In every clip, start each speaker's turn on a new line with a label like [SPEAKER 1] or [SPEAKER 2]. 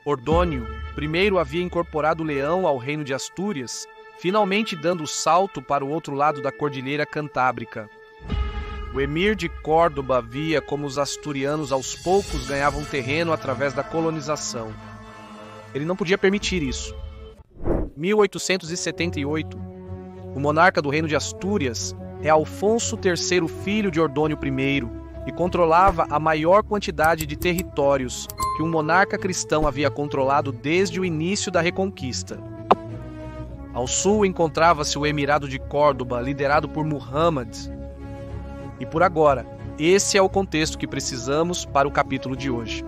[SPEAKER 1] Ordônio primeiro havia incorporado Leão ao reino de Astúrias, finalmente dando o salto para o outro lado da Cordilheira Cantábrica. O emir de Córdoba via como os asturianos aos poucos ganhavam terreno através da colonização. Ele não podia permitir isso. 1878. O monarca do reino de Astúrias é Afonso III, filho de Ordônio I, e controlava a maior quantidade de territórios que um monarca cristão havia controlado desde o início da Reconquista. Ao sul encontrava-se o Emirado de Córdoba, liderado por Muhammad. E por agora, esse é o contexto que precisamos para o capítulo de hoje.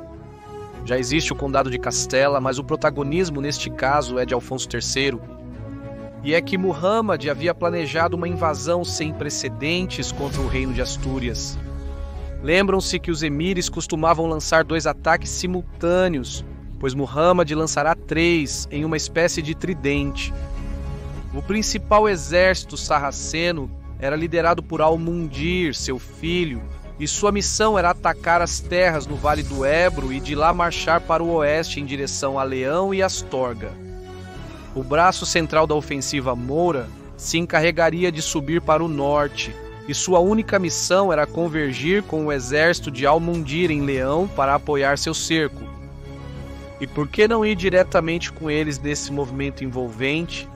[SPEAKER 1] Já existe o Condado de Castela, mas o protagonismo neste caso é de Afonso III. E é que Muhammad havia planejado uma invasão sem precedentes contra o reino de Astúrias. Lembram-se que os emires costumavam lançar 2 ataques simultâneos, pois Muhammad lançará 3 em uma espécie de tridente. O principal exército sarraceno era liderado por Al-Mundir, seu filho, e sua missão era atacar as terras no Vale do Ebro e de lá marchar para o oeste em direção a Leão e Astorga. O braço central da ofensiva moura se encarregaria de subir para o norte, e sua única missão era convergir com o exército de Al-Mundir em Leão para apoiar seu cerco. E por que não ir diretamente com eles nesse movimento envolvente?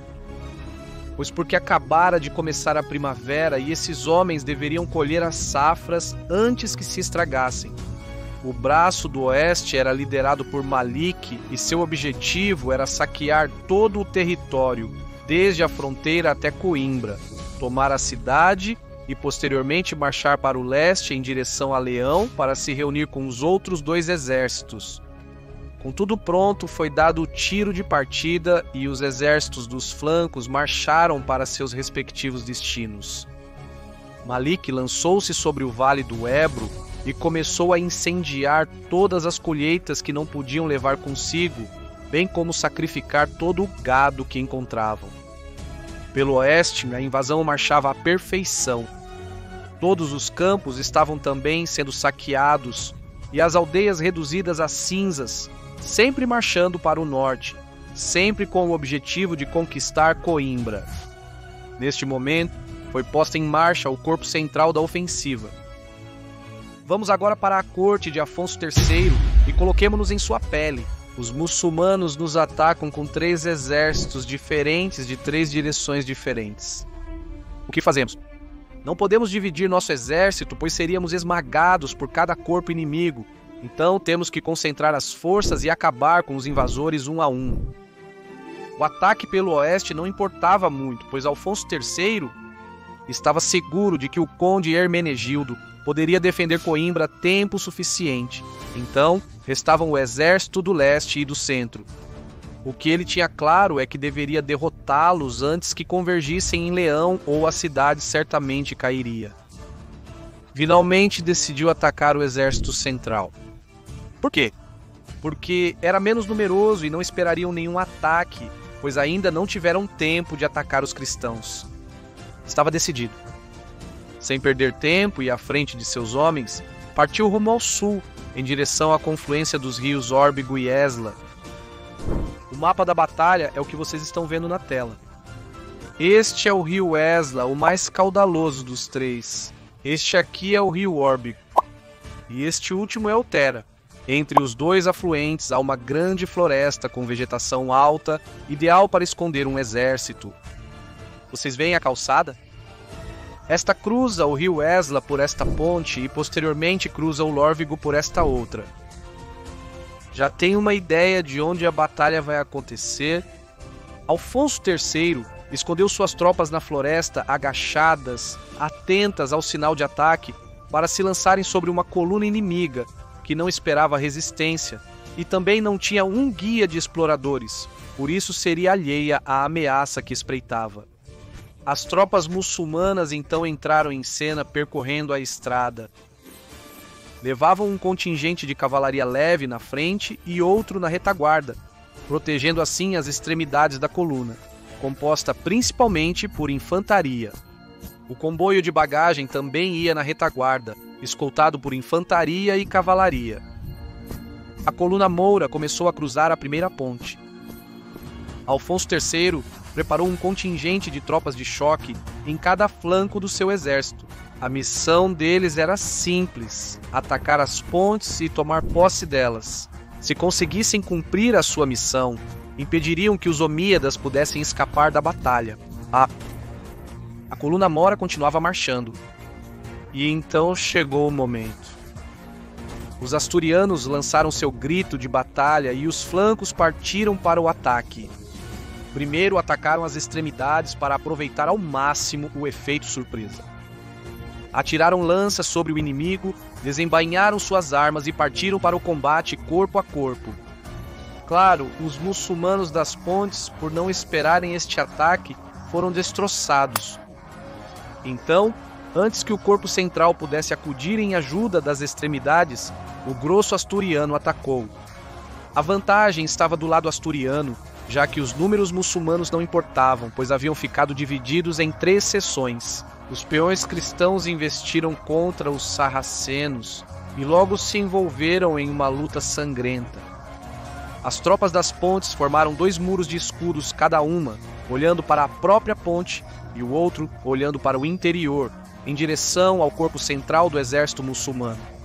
[SPEAKER 1] Pois porque acabara de começar a primavera e esses homens deveriam colher as safras antes que se estragassem. O braço do oeste era liderado por Malik e seu objetivo era saquear todo o território, desde a fronteira até Coimbra, tomar a cidade e posteriormente marchar para o leste em direção a Leão para se reunir com os outros 2 exércitos. Com tudo pronto, foi dado o tiro de partida e os exércitos dos flancos marcharam para seus respectivos destinos. Malik lançou-se sobre o Vale do Ebro e começou a incendiar todas as colheitas que não podiam levar consigo, bem como sacrificar todo o gado que encontravam. Pelo oeste, a invasão marchava à perfeição. Todos os campos estavam também sendo saqueados e as aldeias reduzidas a cinzas, sempre marchando para o norte, sempre com o objetivo de conquistar Coimbra. Neste momento, foi posta em marcha o corpo central da ofensiva. Vamos agora para a corte de Afonso III e coloquemo-nos em sua pele. Os muçulmanos nos atacam com 3 exércitos diferentes de 3 direções diferentes. O que fazemos? Não podemos dividir nosso exército, pois seríamos esmagados por cada corpo inimigo. Então temos que concentrar as forças e acabar com os invasores um a um. O ataque pelo oeste não importava muito, pois Afonso III estava seguro de que o conde Hermenegildo poderia defender Coimbra tempo suficiente. Então, restavam o exército do leste e do centro. O que ele tinha claro é que deveria derrotá-los antes que convergissem em Leão ou a cidade certamente cairia. Finalmente decidiu atacar o exército central. Por quê? Porque era menos numeroso e não esperariam nenhum ataque, pois ainda não tiveram tempo de atacar os cristãos. Estava decidido. Sem perder tempo e à frente de seus homens, partiu rumo ao sul, em direção à confluência dos rios Órbigo e Esla. O mapa da batalha é o que vocês estão vendo na tela. Este é o rio Esla, o mais caudaloso dos 3. Este aqui é o rio Órbigo. E este último é o Tera. Entre os 2 afluentes há uma grande floresta com vegetação alta, ideal para esconder um exército. Vocês veem a calçada? Esta cruza o rio Esla por esta ponte e posteriormente cruza o Lórvigo por esta outra. Já tem uma ideia de onde a batalha vai acontecer? Afonso III escondeu suas tropas na floresta agachadas, atentas ao sinal de ataque, para se lançarem sobre uma coluna inimiga que não esperava resistência e também não tinha um guia de exploradores, por isso seria alheia à ameaça que espreitava. As tropas muçulmanas então entraram em cena percorrendo a estrada. Levavam um contingente de cavalaria leve na frente e outro na retaguarda, protegendo assim as extremidades da coluna, composta principalmente por infantaria. O comboio de bagagem também ia na retaguarda, escoltado por infantaria e cavalaria. a coluna moura começou a cruzar a primeira ponte. Afonso III preparou um contingente de tropas de choque em cada flanco do seu exército. A missão deles era simples: atacar as pontes e tomar posse delas. Se conseguissem cumprir a sua missão, impediriam que os omíadas pudessem escapar da batalha. A coluna mora continuava marchando. E então chegou o momento. Os asturianos lançaram seu grito de batalha e os flancos partiram para o ataque. Primeiro atacaram as extremidades para aproveitar ao máximo o efeito surpresa. Atiraram lanças sobre o inimigo, desembainharam suas armas e partiram para o combate corpo a corpo. Claro, os muçulmanos das pontes, por não esperarem este ataque, foram destroçados. Então, antes que o corpo central pudesse acudir em ajuda das extremidades, o grosso asturiano atacou. A vantagem estava do lado asturiano, já que os números muçulmanos não importavam, pois haviam ficado divididos em 3 seções. Os peões cristãos investiram contra os sarracenos e logo se envolveram em uma luta sangrenta. As tropas das pontes formaram 2 muros de escudos cada uma, olhando para a própria ponte e o outro olhando para o interior, em direção ao corpo central do exército muçulmano.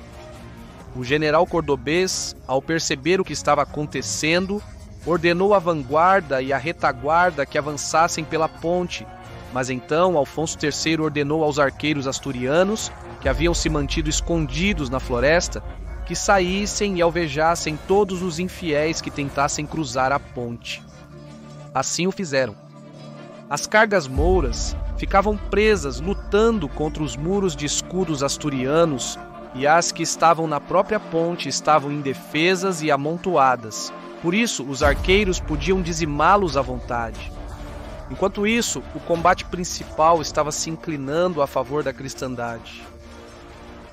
[SPEAKER 1] O general cordobês, ao perceber o que estava acontecendo, ordenou a vanguarda e a retaguarda que avançassem pela ponte, mas então Afonso III ordenou aos arqueiros asturianos, que haviam se mantido escondidos na floresta, que saíssem e alvejassem todos os infiéis que tentassem cruzar a ponte. Assim o fizeram. As cargas mouras ficavam presas lutando contra os muros de escudos asturianos e as que estavam na própria ponte estavam indefesas e amontoadas. Por isso, os arqueiros podiam dizimá-los à vontade. Enquanto isso, o combate principal estava se inclinando a favor da cristandade.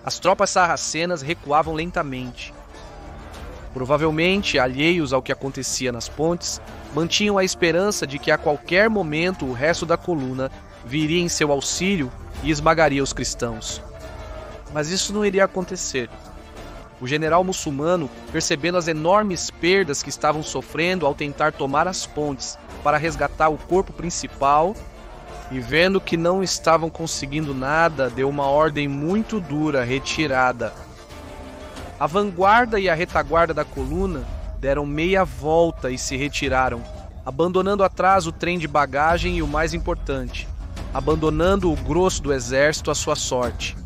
[SPEAKER 1] As tropas sarracenas recuavam lentamente. Provavelmente, alheios ao que acontecia nas pontes, mantinham a esperança de que a qualquer momento o resto da coluna viria em seu auxílio e esmagaria os cristãos. Mas isso não iria acontecer. O general muçulmano, percebendo as enormes perdas que estavam sofrendo ao tentar tomar as pontes para resgatar o corpo principal, e vendo que não estavam conseguindo nada, deu uma ordem muito dura: retirada. A vanguarda e a retaguarda da coluna deram meia volta e se retiraram, abandonando atrás o trem de bagagem e o mais importante, abandonando o grosso do exército à sua sorte.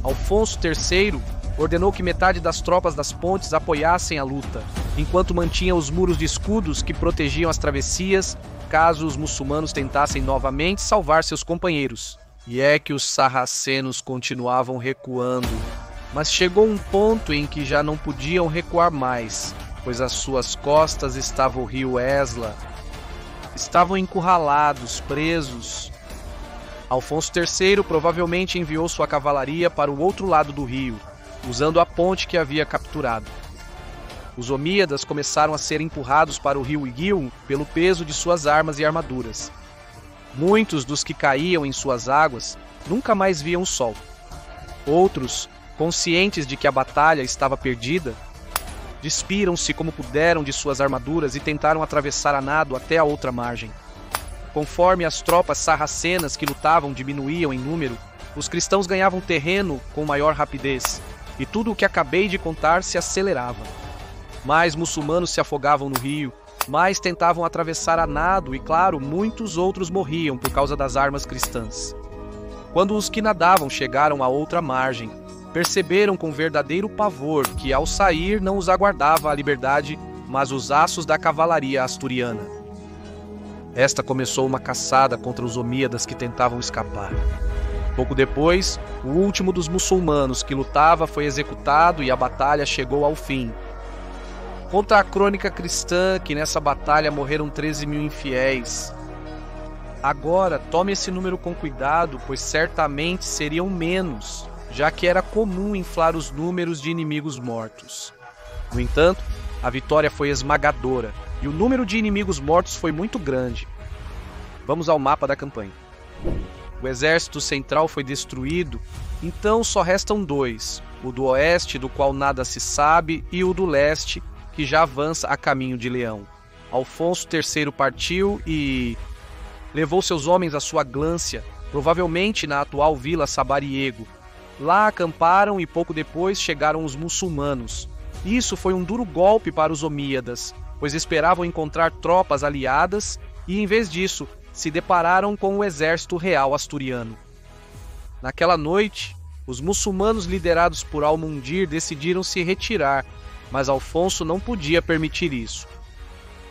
[SPEAKER 1] Afonso III ordenou que metade das tropas das pontes apoiassem a luta, enquanto mantinha os muros de escudos que protegiam as travessias, caso os muçulmanos tentassem novamente salvar seus companheiros. E é que os sarracenos continuavam recuando, mas chegou um ponto em que já não podiam recuar mais, pois às suas costas estava o rio Esla. Estavam encurralados, presos. Afonso III provavelmente enviou sua cavalaria para o outro lado do rio, usando a ponte que havia capturado. Os omíadas começaram a ser empurrados para o rio Iguil pelo peso de suas armas e armaduras. Muitos dos que caíam em suas águas nunca mais viam o sol. Outros, conscientes de que a batalha estava perdida, despiram-se como puderam de suas armaduras e tentaram atravessar a nado até a outra margem. Conforme as tropas sarracenas que lutavam diminuíam em número, os cristãos ganhavam terreno com maior rapidez, e tudo o que acabei de contar se acelerava. Mais muçulmanos se afogavam no rio, mais tentavam atravessar a nado e, claro, muitos outros morriam por causa das armas cristãs. Quando os que nadavam chegaram à outra margem, perceberam com verdadeiro pavor que, ao sair, não os aguardava a liberdade, mas os aços da cavalaria asturiana. Esta começou uma caçada contra os omíadas que tentavam escapar. Pouco depois, o último dos muçulmanos que lutava foi executado e a batalha chegou ao fim. Conta a crônica cristã que nessa batalha morreram 13.000 infiéis. Agora, tome esse número com cuidado, pois certamente seriam menos, já que era comum inflar os números de inimigos mortos. No entanto, a vitória foi esmagadora e o número de inimigos mortos foi muito grande. Vamos ao mapa da campanha. O exército central foi destruído Então só restam dois, o do oeste, do qual nada se sabe, e o do leste, que já avança a caminho de Leão. Alfonso III partiu e levou seus homens à sua glância, provavelmente na atual vila Sabariego. Lá acamparam e pouco depois chegaram os muçulmanos. Isso foi um duro golpe para os omíadas, pois esperavam encontrar tropas aliadas e, em vez disso, se depararam com o exército real asturiano. Naquela noite, os muçulmanos liderados por Al-Mundir decidiram se retirar, mas Alfonso não podia permitir isso.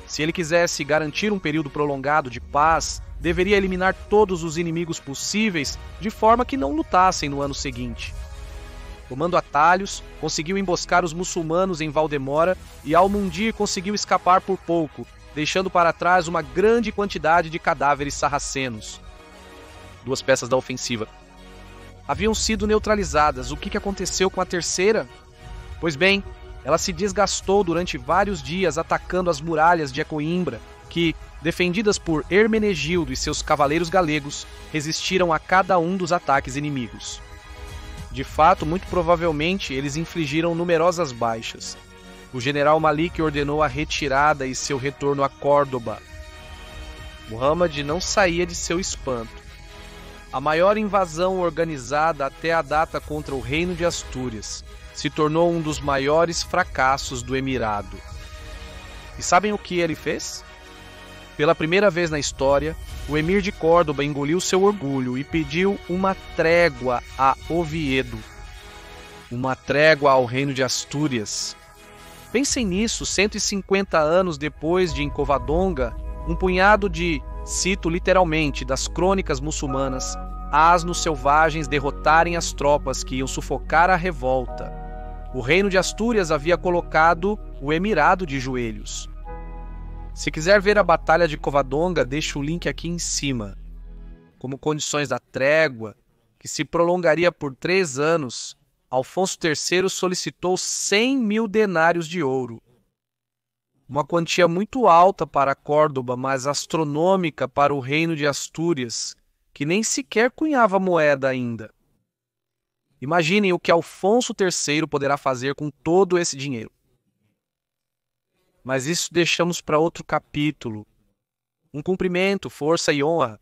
[SPEAKER 1] Se ele quisesse garantir um período prolongado de paz, deveria eliminar todos os inimigos possíveis de forma que não lutassem no ano seguinte. Tomando atalhos, conseguiu emboscar os muçulmanos em Valdemora e Al-Mundir conseguiu escapar por pouco, deixando para trás uma grande quantidade de cadáveres sarracenos. 2 peças da ofensiva haviam sido neutralizadas. O que aconteceu com a terceira? Pois bem, ela se desgastou durante vários dias atacando as muralhas de Coimbra, que, defendidas por Hermenegildo e seus cavaleiros galegos, resistiram a cada um dos ataques inimigos. De fato, muito provavelmente, eles infligiram numerosas baixas. O general Malik ordenou a retirada e seu retorno a Córdoba. Muhammad não saía de seu espanto. A maior invasão organizada até a data contra o reino de Astúrias se tornou um dos maiores fracassos do Emirado. E sabem o que ele fez? Pela primeira vez na história, o emir de Córdoba engoliu seu orgulho e pediu uma trégua a Oviedo. Uma trégua ao reino de Astúrias. Pensem nisso, 150 anos depois de Covadonga, um punhado de, cito literalmente, das crônicas muçulmanas, asnos selvagens derrotarem as tropas que iam sufocar a revolta. O reino de Astúrias havia colocado o Emirado de joelhos. Se quiser ver a Batalha de Covadonga, deixo o link aqui em cima. Como condições da trégua, que se prolongaria por 3 anos, Alfonso III solicitou 100.000 denários de ouro. Uma quantia muito alta para Córdoba, mas astronômica para o reino de Astúrias, que nem sequer cunhava moeda ainda. Imaginem o que Alfonso III poderá fazer com todo esse dinheiro. Mas isso deixamos para outro capítulo. Um cumprimento, força e honra